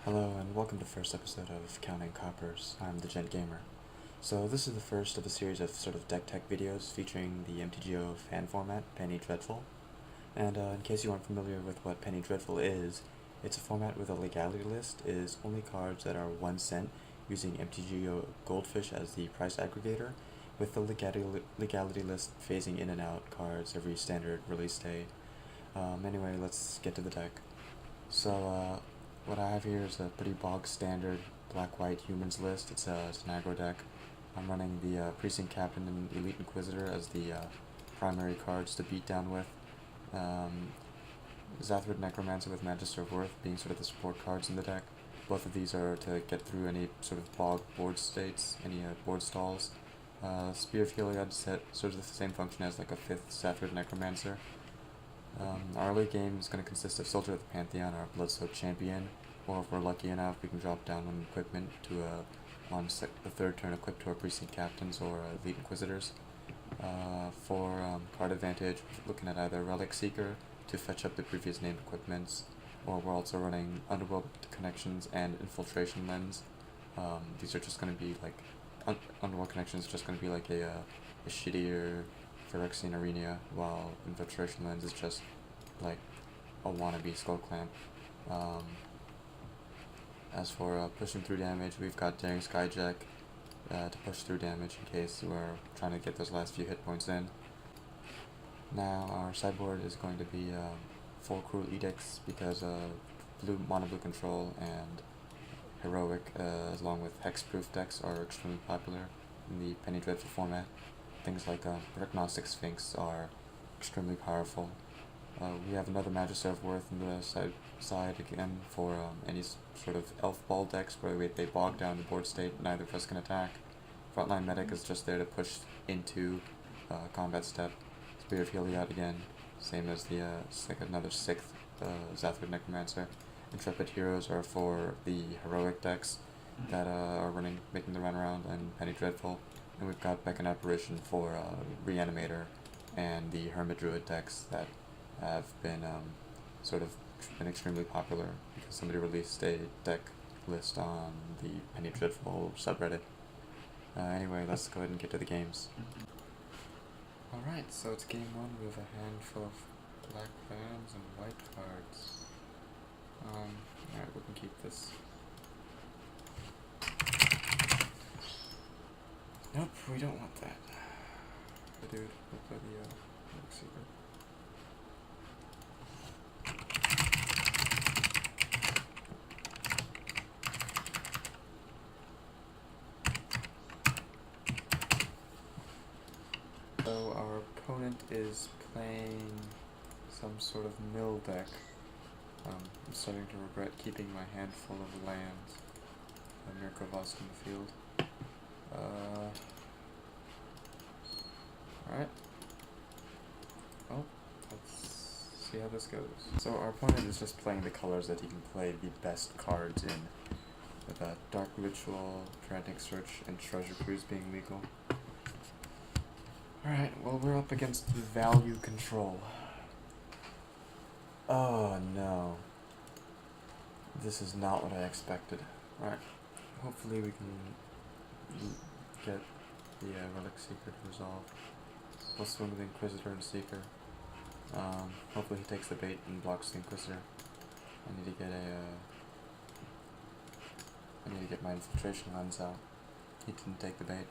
Hello and welcome to the first episode of Counting Coppers. I'm the Gent Gamer. So this is the first of a series of sort of deck tech videos featuring the MTGO fan format, Penny Dreadful. And in case you aren't familiar with what Penny Dreadful is, it's a format with a legality list is only cards that are 1 cent using MTGO Goldfish as the price aggregator, with the legality list phasing in and out cards every standard release day. Anyway, let's get to the deck. So, what I have here is a pretty bog standard black-white humans list. It's an aggro deck. I'm running the Precinct Captain and Elite Inquisitor as the primary cards to beat down with. Zathrid Necromancer with Magister of Worth being sort of the support cards in the deck. Both of these are to get through any sort of bog board states, any board stalls. Spear of Heliod serves the same function as like a 5th Zathrid Necromancer. Our early game is going to consist of Soldier of the Pantheon, our Bloodsoaked Champion, or if we're lucky enough, we can drop down one equipment to on the third turn equipped to our Precinct Captains or Elite Inquisitors. For card advantage, we're looking at either Relic Seeker to fetch up the previous named equipments, or we're also running Underworld Connections and Infiltration Lens. These are just going to be like, Underworld Connections is just going to be like a shittier Phyrexian Arena, while Infiltration Lens is just like a wannabe Skull Clamp. As for pushing through damage, we've got Daring Skyjack to push through damage in case we're trying to get those last few hit points in. Now our sideboard is going to be 4 Cruel Edicts because mono blue control and heroic along with hexproof decks are extremely popular in the Penny Dreadful format. Things like Prognostic Sphinx are extremely powerful. We have another Magister of Worth in the side again for any sort of elf ball decks where they bog down the board state, neither of us can attack. Frontline Medic is just there to push into combat step. Spear of Heliod again, same as the like another 6th Zathrid Necromancer. Intrepid Heroes are for the heroic decks that are making the run around, and Penny Dreadful. And we've got Beck and Apparition for Reanimator and the Hermit Druid decks that have been been extremely popular because somebody released a deck list on the Penny Dreadful subreddit. Anyway, let's go ahead and get to the games. Alright, so it's game 1. We have a handful of black lands and white cards. Alright, we can keep this. Nope, we don't want that. The dude, we'll play the secret. So our opponent is playing some sort of mill deck. I'm starting to regret keeping my handful of lands. Mirko Vosk in the field. Alright. Well, let's see how this goes. So our opponent is just playing the colors that he can play the best cards in, with Dark Ritual, Frantic Search, and Treasure Cruise being legal. Alright, well we're up against value control. Oh no. This is not what I expected. Alright, hopefully we can get the Relic Seeker to resolve. We'll swing with the Inquisitor and Seeker. Hopefully he takes the bait and blocks the Inquisitor. I need to get my Infiltration Lens out. He didn't take the bait.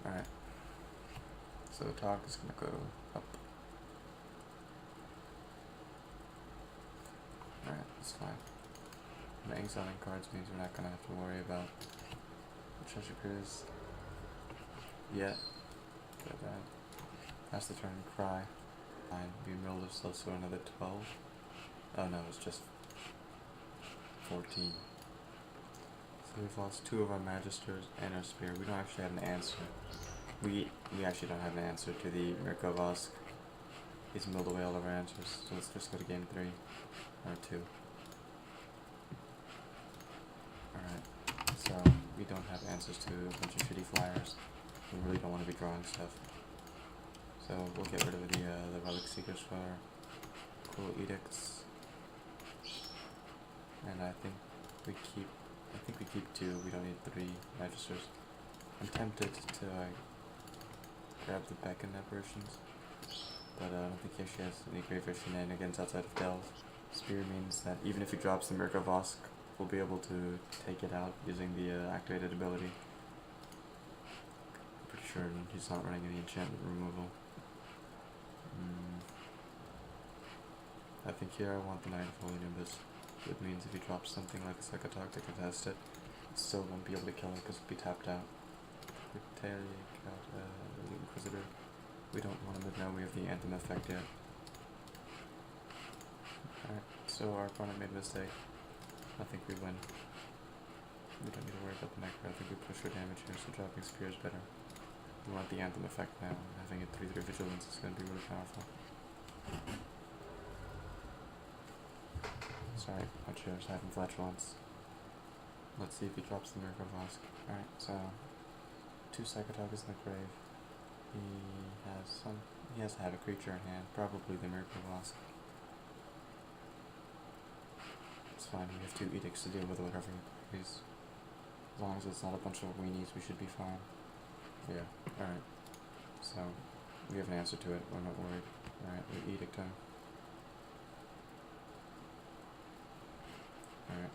Alright. So the talk is gonna go up. Alright, that's fine. The exiling cards means we're not gonna have to worry about the Treasure Cruise yet. Got that. Pass the turn, cry. Fine, we milled ourselves for another 12. Oh no, it's just 14. So we've lost 2 of our Magisters and our Spear. We don't actually have an answer. We actually don't have an answer to the Mirko Vosk. He's milled away all of our answers, so let's just go to game 3. Or 2. Alright, so we don't have answers to a bunch of shitty flyers. We really don't want to be drawing stuff. So we'll get rid of the Relic Seekers for Cruel Edicts. and I think we keep 2. We don't need 3 registers. I'm tempted to grab the Beacon apparitions, but I don't think he actually has any graveyard shenanigans outside of Delve. Spear means that even if he drops the Mirka Vosk, we'll be able to take it out using the activated ability. I'm pretty sure he's not running any enchantment removal. I think here I want the Knight of Holy Nimbus. It means if he drops something like a Psychotalk to contest it, it still won't be able to kill it because it'll be tapped out. Inquisitor. We don't want him to know we have the Anthem effect yet. Alright, so our opponent made a mistake. I think we win. We don't need to worry about the Necro. I think we push our damage here, so dropping Spear is better. We want the Anthem effect now. Having a 3/3 Vigilance is going to be really powerful. Sorry, my chair's having flatulence. Let's see if he drops the Mirka Vosk. Alright, so 2 Psychotalks in the grave. He has to have a creature in hand, probably the Mirka Vosk. It's fine, we have 2 edicts to deal with whatever he plays. As long as it's not a bunch of weenies, we should be fine. Yeah, alright. So, we have an answer to it, we're not worried. Alright, we edict him. Alright.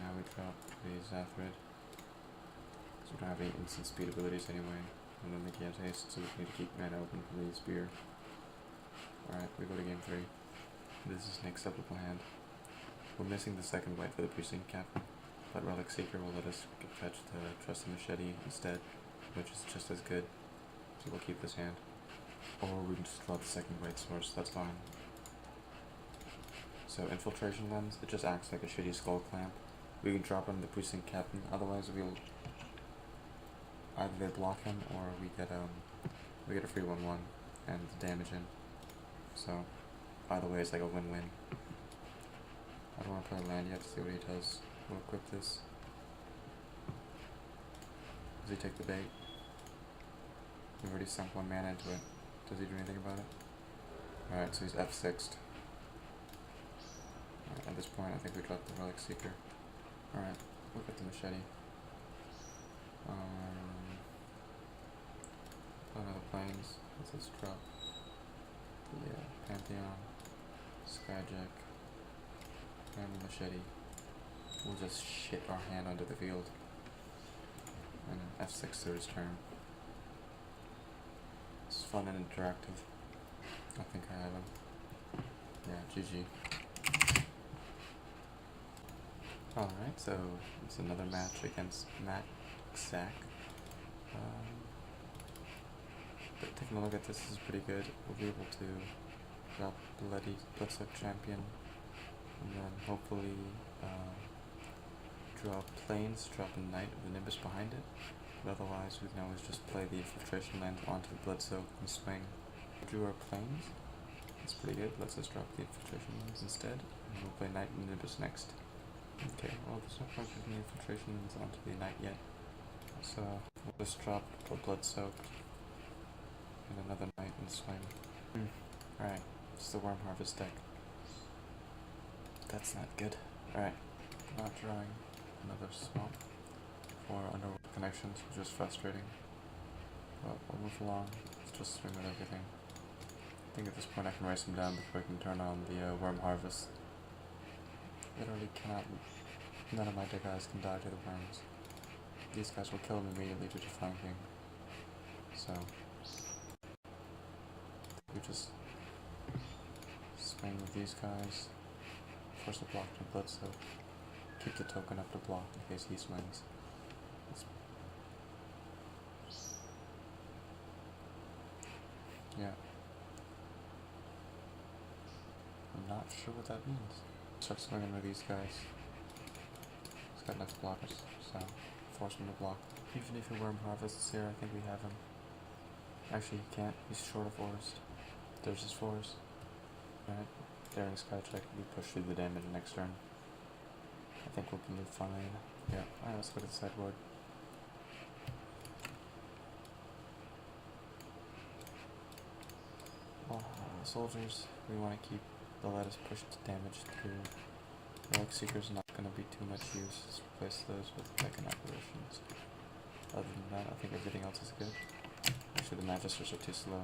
Now we drop the Zathrid. So we don't have any instant speed abilities anyway. I don't think he has haste, so we need to keep mana open for the Spear. Alright, we go to game 3. This is Nick's supplemental hand. We're missing the second white for the Precinct Captain, but Relic Seeker will let us fetch the Trusty Machete instead, which is just as good. So we'll keep this hand. Or we can just draw the second white source, that's fine. So Infiltration Lens, it just acts like a shitty Skull Clamp. We can drop on the Precinct Captain, otherwise we'll either they block him or we get a free 1/1 and damage him. So either way it's like a win-win. I don't want to play land yet to see what he does. We'll equip this. Does he take the bait? We've already sunk 1 mana into it. Does he do anything about it? Alright, so he's F6'd. Right, at this point I think we dropped the Relic Seeker. Alright, look at the Machete. Another Plains. Let's just drop the Pantheon, Skyjack, and the Machete. We'll just shit our hand onto the field. And an F6 to his turn. It's fun and interactive. I think I have him. Yeah, GG. Alright, so it's another match against Matt Sack. But taking a look at this is pretty good. We'll be able to drop Bloodsuck Champion, and then hopefully draw Plains, drop a Knight with the Nimbus behind it. But otherwise we can always just play the Infiltration Land onto the Bloodsoak and swing. We drew our Plains. That's pretty good. Let's just drop the Infiltration Lands instead, and we'll play Knight and Nimbus next. Okay, well there's no point putting the Infiltration Lands onto the Knight yet. So we'll just drop a Bloodsoak and another Knight and swing. Alright, it's the Worm Harvest deck. That's not good. Alright, not drawing another swamp for Underworld Connections, which is frustrating. But we'll move along. Let's just swing with everything. I think at this point I can race them down before I can turn on the Worm Harvest. Literally cannot. None of my deck guys can die to the worms. These guys will kill them immediately due to flanking. So we just swing with these guys. Force a block to Bloodsoak. Keep the token up to block in case he swings. Yeah. I'm not sure what that means. Start swinging with these guys. He's got enough blockers, so force him to block. Even if a Worm Harvest is here, I think we have him. Actually, he can't. He's short of Forest. There's his Forest. Alright, during Skycheck, we push through the damage next turn. I think we can do fine. Yeah, alright, let's go to the sideboard. Well, soldiers, we want to keep the lattice pushed damage through Relic Seeker's not going to be too much use. Let's replace those with Beacon Apparitions. Other than that, I think everything else is good. Actually, the Magisters are too slow.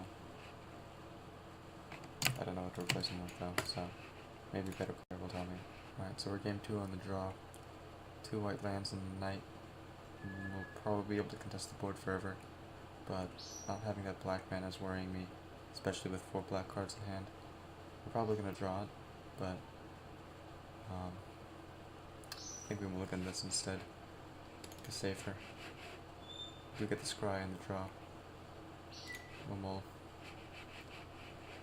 I don't know what to replace them with though, so maybe a better player will tell me. Alright, so we're game 2 on the draw. 2 white lands in the night. We'll probably be able to contest the board forever, but not having that black mana is worrying me, especially with 4 black cards in hand. We're probably going to draw it, but I think we will look at this instead. It's safer. We get the scry in the draw.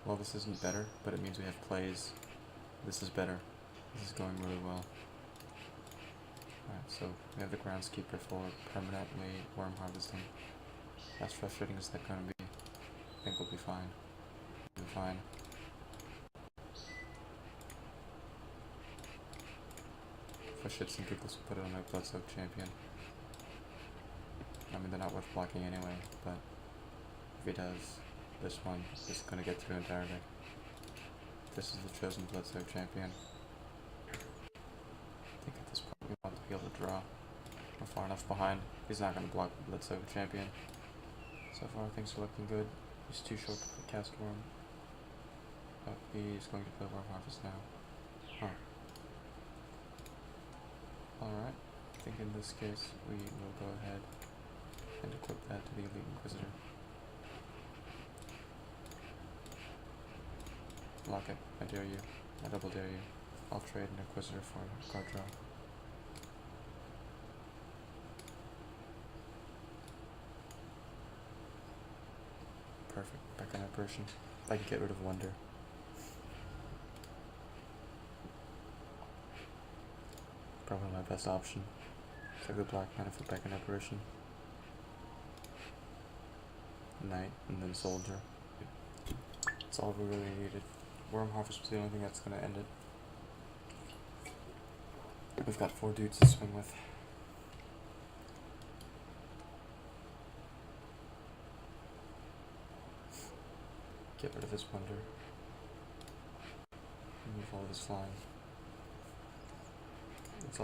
Well, this isn't better, but it means we have plays. This is better. This is going really well. Alright, so we have the Groundskeeper for permanently Worm Harvesting. As frustrating as that's going to be, I think we'll be fine. We'll be fine. For shits and giggles, put it on my Bloodsoaked Champion. I mean, they're not worth blocking anyway, but if he does, this one is going to get through entirely. This is the chosen Bloodsoaked Champion. I think at this point we want to be able to draw. We're far enough behind. He's not going to block the Bloodsoaked Champion. So far things are looking good. He's too short to cast Worm. But he's going to play Worm Harvest now. Huh. Alright, I think in this case we will go ahead and equip that to the Elite Inquisitor. Lock it, I dare you. I double dare you. I'll trade an Inquisitor for a card draw. Perfect, back on Apparition. I can get rid of Wonder. Probably my best option. Take the black mana for Beacon Apparition. Knight, and then Soldier. That's all we really needed. Worm Harvest was the only thing that's going to end it. We've got 4 dudes to swing with. Get rid of this Wonder. Remove all this flying. This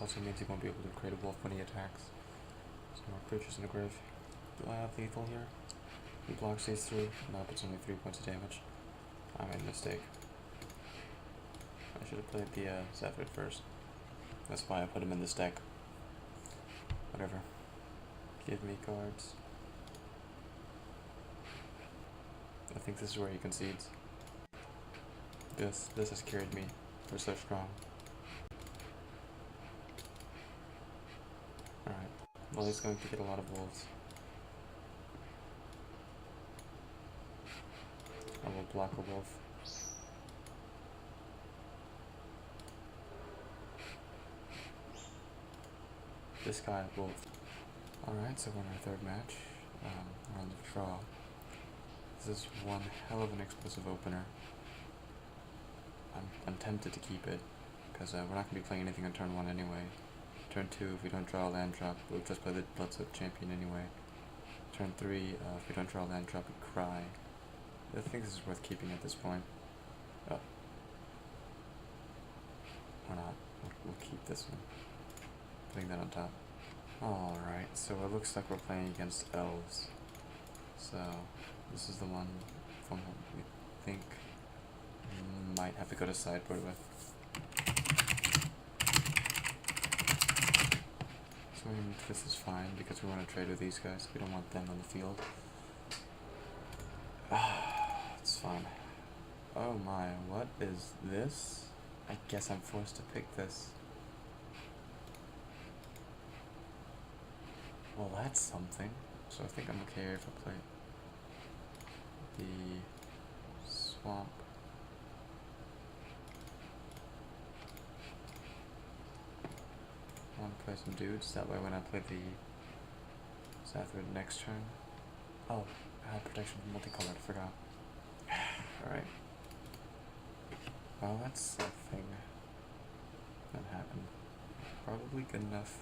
also means he won't be able to create a wolf when he attacks. Some more creatures in the grave. Do I have lethal here? He blocks these 3. Nope, it's only 3 points of damage. I made a mistake. I should have played the Zephyr first. That's why I put him in this deck. Whatever. Give me cards. I think this is where he concedes. This has carried me. We're so strong. Alright. Well, he's going to get a lot of wolves. I will block a wolf. This guy, wolf. Alright, so we're in our 3rd match. We're on the draw. This is one hell of an explosive opener. I'm tempted to keep it, because we're not going to be playing anything on turn 1 anyway. Turn 2, if we don't draw a land drop, we'll just play the Bloodsoaked Champion anyway. Turn 3, if we don't draw a land drop, we cry. I think this is worth keeping at this point. Oh. Or not. We'll keep this one. Putting that on top. Alright, so it looks like we're playing against elves. So, this is the one from whom we think we might have to go to sideboard with. So this is fine because we want to trade with these guys. We don't want them on the field. It's fine. Oh my, what is this? I guess I'm forced to pick this. Well, that's something. So I think I'm okay if I play the swamp. I want to play some dudes, that way when I play the Zephyr next turn. Oh, I had protection from multicolored, I forgot. Alright. Well, that's something that happened. Probably good enough.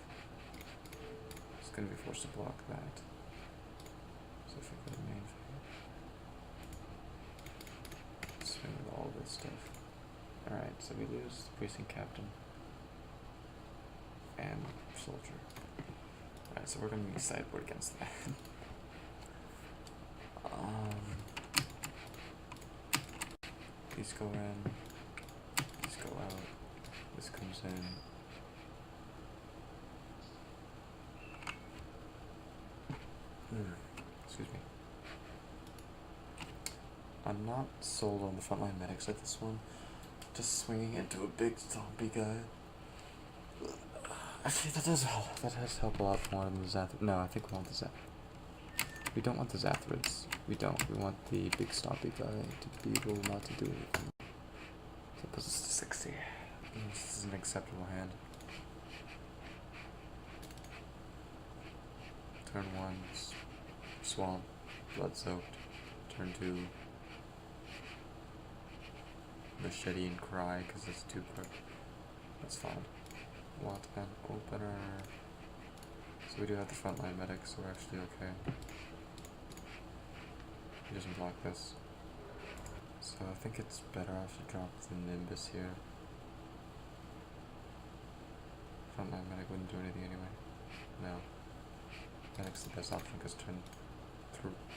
Just gonna be forced to block that. So if we go to main phase, swing with all this stuff. Alright, so we lose the precinct captain and soldier. Alright, so we're gonna be sideboard against that. These go in, these go out, this comes in. Excuse me. I'm not sold on the frontline medics at this one. Just swinging into a big zombie guy. Actually, that does help a lot more than the Zath. No, I think we want the Zath. We don't want the Zathrids. We don't. We want the big stompy guy to be able not to do anything. So it puts us to 60. This is an acceptable hand. Turn 1, swamp, blood soaked. Turn 2, machete and cry because it's too quick. That's fine. Want an opener. So we do have the frontline medic, so we're actually okay. He doesn't block this. So I think it's better off to drop the Nimbus here. Frontline medic wouldn't do anything anyway. No. Medic's the best option because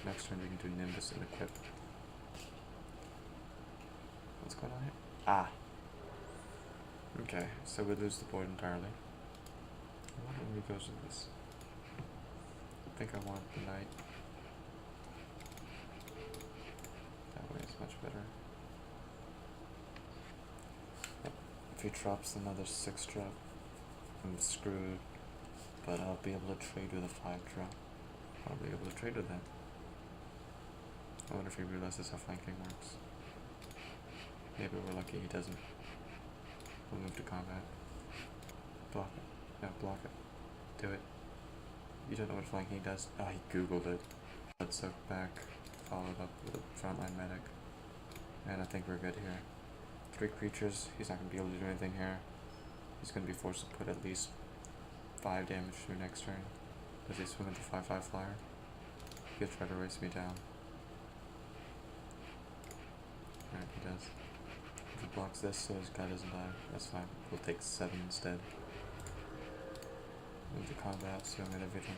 next turn we can do Nimbus and equip. What's going on here? Ah! Okay, so we lose the board entirely. I wonder where he goes with this. I think I want the knight. That way is much better. Yep. If he drops another 6 drop, I'm screwed. But I'll be able to trade with a 5 drop. I'll be able to trade with that. I wonder if he realizes how flanking works. Maybe we're lucky he doesn't. We'll move to combat. Block it. No, block it. Do it. You don't know what flanking does? Ah, he googled it. Let's soak back, followed up with a frontline medic. And I think we're good here. 3 creatures, he's not going to be able to do anything here. He's going to be forced to put at least 5 damage through next turn. Does he swing with the 5/5 flyer? He'll try to race me down. Alright, he does. If he blocks this so his guy doesn't die, that's fine. We'll take 7 instead. Move to combat, swing at everything.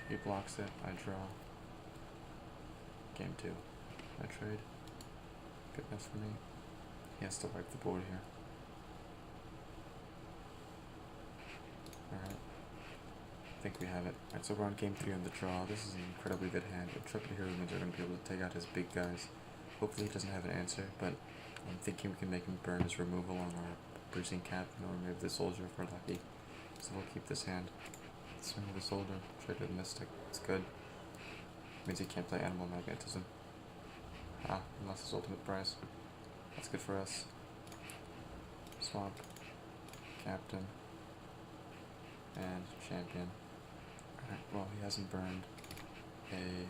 He blocks it, I draw. Game 2. I trade. Good enough for me. He has to wipe the board here. Alright. I think we have it. Alright, so we're on game 3 on the draw. This is an incredibly good hand. Intrepid Hero means we're going to be able to take out his big guys. Hopefully he doesn't have an answer, but I'm thinking we can make him burn his removal on our bruising captain or maybe the soldier if we're lucky. So we'll keep this hand. Swing with the soldier, trade with Mystic. It's good. Means he can't play Animal Magnetism. Ah, unless his ultimate prize. That's good for us. Swamp, captain, and champion. Alright, well he hasn't burned a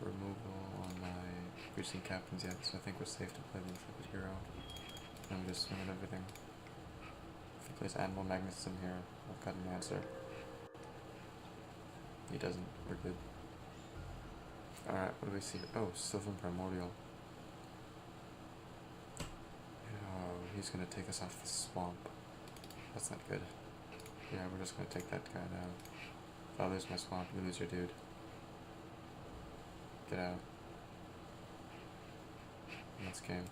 removal on my precinct captains yet, so I think we're safe to play the Intrepid Hero. And we just swing at everything. If he plays Animal Magnetism here, I've got an answer. He doesn't, we're good. Alright, what do we see? Oh, Sylvan Primordial. Oh, he's gonna take us off the swamp. That's not good. Yeah, we're just gonna take that guy down. If I lose my swamp, you lose your dude. Get out. Next game.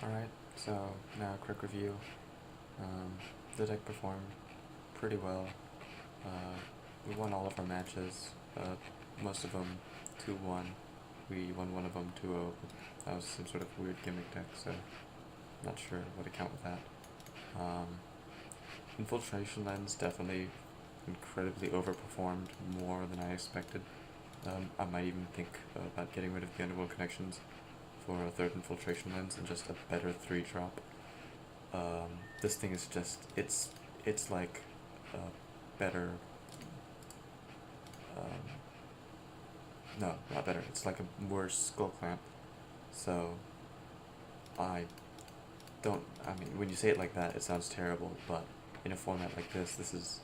Alright, so now a quick review. The deck performed pretty well. We won all of our matches, most of them 2-1. We won one of them 2-0. That was some sort of weird gimmick deck, so not sure what to count with that. Infiltration Lens definitely incredibly overperformed, more than I expected. I might even think about getting rid of the Underworld Connections for a 3rd Infiltration Lens and just a better 3-drop. This thing is just, it's like better, no, not better, it's like a worse Skull Clamp. So, I mean, when you say it like that, it sounds terrible, but in a format like this is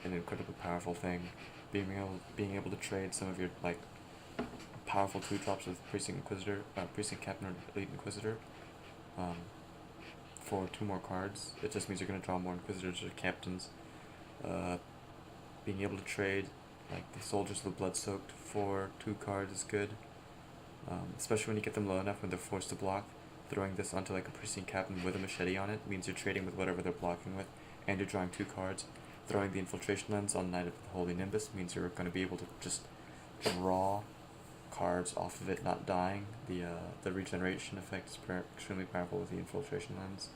an incredibly powerful thing. Being able to trade some of your like powerful 2-drops with Precinct Captain or Elite Inquisitor, um, for 2 more cards. It just means you're gonna draw more Inquisitors or Captains. Being able to trade like the Soldiers of the Blood Soaked for 2 cards is good, especially when you get them low enough when they're forced to block. Throwing this onto like a Precinct Captain with a machete on it means you're trading with whatever they're blocking with, and you're drawing 2 cards. Throwing the Infiltration Lens on Knight of the Holy Nimbus means you're going to be able to just draw cards off of it not dying. The regeneration effect is extremely powerful with the Infiltration Lens.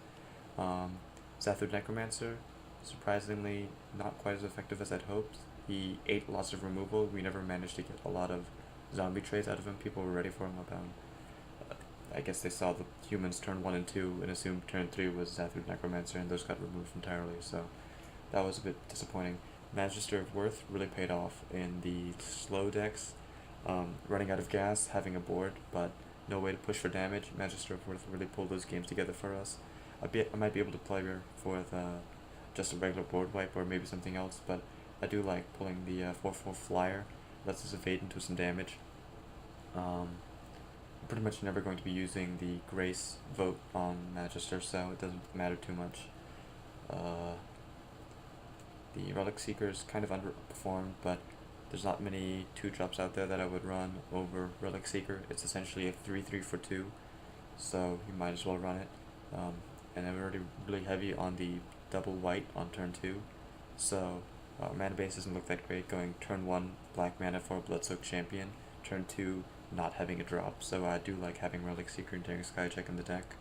Zathrid Necromancer, surprisingly not quite as effective as I'd hoped. He ate lots of removal. We never managed to get a lot of zombie trades out of him. People were ready for him about. I guess they saw the humans turn 1 and 2 and assumed turn 3 was Zathrid Necromancer, and those got removed entirely, so that was a bit disappointing. Magister of Worth really paid off in the slow decks. Running out of gas, having a board, but no way to push for damage. Magister of Worth really pulled those games together for us. I might be able to play her with just a regular board wipe or maybe something else, but I do like pulling the 4/4 flyer. Lets us evade into some damage. I'm pretty much never going to be using the Grace vote on Magister, so it doesn't matter too much. The Relic Seeker is kind of underperformed, but there's not many 2-drops out there that I would run over Relic Seeker. It's essentially a 3/3 for 2, so you might as well run it. And I'm already really heavy on the double white on turn 2, so mana base doesn't look that great, going turn 1 black mana for a Bloodsoaked Champion, turn 2 not having a drop, so I do like having Relic Seeker and Daring Skyjack in the deck.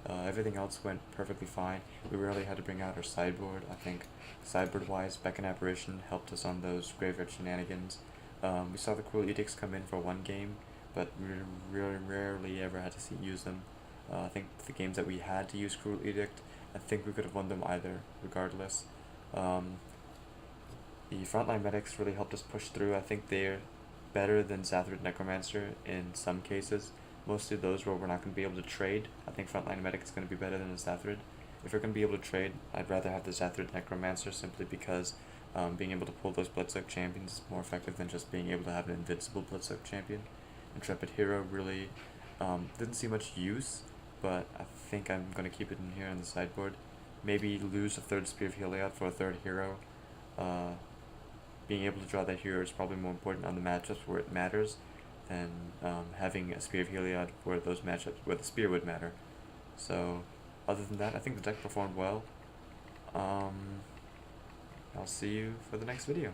Everything else went perfectly fine. We rarely had to bring out our sideboard. I think sideboard-wise, Beckon Apparition helped us on those graveyard shenanigans. We saw the Cruel Edicts come in for 1 game, but we really rarely ever had to use them. I think the games that we had to use Cruel Edict, I think we could have won them either, regardless. The frontline medics really helped us push through. I think they're better than Zathrid Necromancer in some cases. Mostly those where we're not going to be able to trade. I think frontline medic is going to be better than the Zathrid. If we're going to be able to trade, I'd rather have the Zathrid Necromancer simply because being able to pull those Bloodsoaked Champions is more effective than just being able to have an invincible Bloodsoaked Champion. Intrepid Hero really didn't see much use, but I think I'm going to keep it in here on the sideboard. Maybe lose a 3rd Spear of Heliod for a 3rd hero. Being able to draw that hero is probably more important on the matchups where it matters than having a Spear of Heliod for those matchups where the Spear would matter. So, other than that, I think the deck performed well. I'll see you for the next video.